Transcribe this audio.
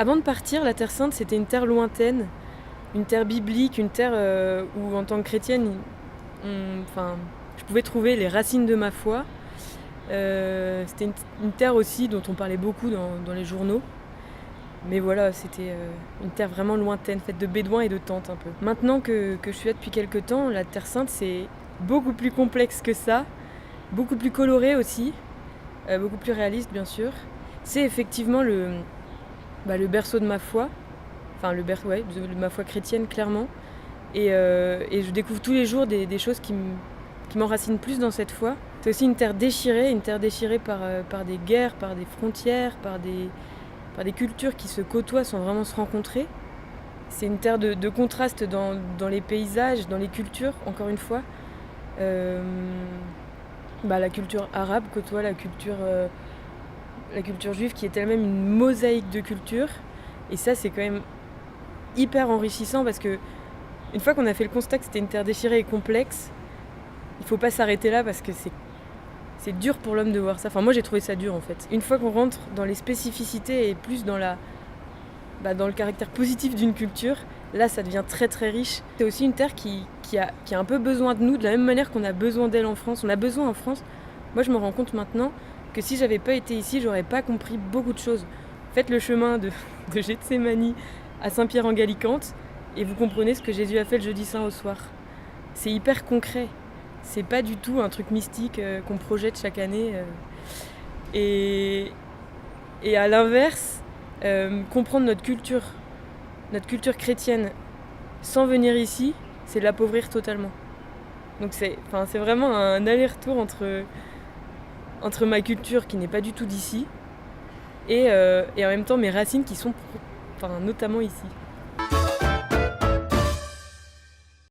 Avant de partir, la Terre Sainte, c'était une terre lointaine, une terre biblique, une terre où, en tant que chrétienne, je pouvais trouver les racines de ma foi. C'était une terre aussi dont on parlait beaucoup dans les journaux. Mais voilà, c'était une terre vraiment lointaine, faite de bédouins et de tentes un peu. Maintenant que je suis là depuis quelques temps, la Terre Sainte, c'est beaucoup plus complexe que ça, beaucoup plus coloré aussi, beaucoup plus réaliste bien sûr. C'est effectivement le berceau de ma foi, enfin de ma foi chrétienne clairement. Et je découvre tous les jours des choses qui m'enracinent plus dans cette foi. C'est aussi une terre déchirée par des guerres, par des frontières, par des cultures qui se côtoient sans vraiment se rencontrer. C'est une terre de contraste dans les paysages, dans les cultures, encore une fois. La culture arabe côtoie la culture juive qui est elle-même une mosaïque de cultures. Et ça, c'est quand même hyper enrichissant parce que une fois qu'on a fait le constat que c'était une terre déchirée et complexe, il faut pas s'arrêter là parce que c'est dur pour l'homme de voir ça. Enfin, moi, j'ai trouvé ça dur en fait. Une fois qu'on rentre dans les spécificités et plus dans le caractère positif d'une culture, là, ça devient très très riche. C'est aussi une terre qui a un peu besoin de nous, de la même manière qu'on a besoin d'elle en France. On a besoin en France. Moi, je me rends compte maintenant que si j'avais pas été ici, j'aurais pas compris beaucoup de choses. Faites le chemin de Gethsémani à Saint-Pierre-en-Gallicante et vous comprenez ce que Jésus a fait le jeudi saint au soir. C'est hyper concret. C'est pas du tout un truc mystique qu'on projette chaque année. Et à l'inverse, comprendre notre culture chrétienne sans venir ici, c'est l'appauvrir totalement. Donc c'est vraiment un aller-retour entre ma culture qui n'est pas du tout d'ici et en même temps mes racines qui sont notamment ici.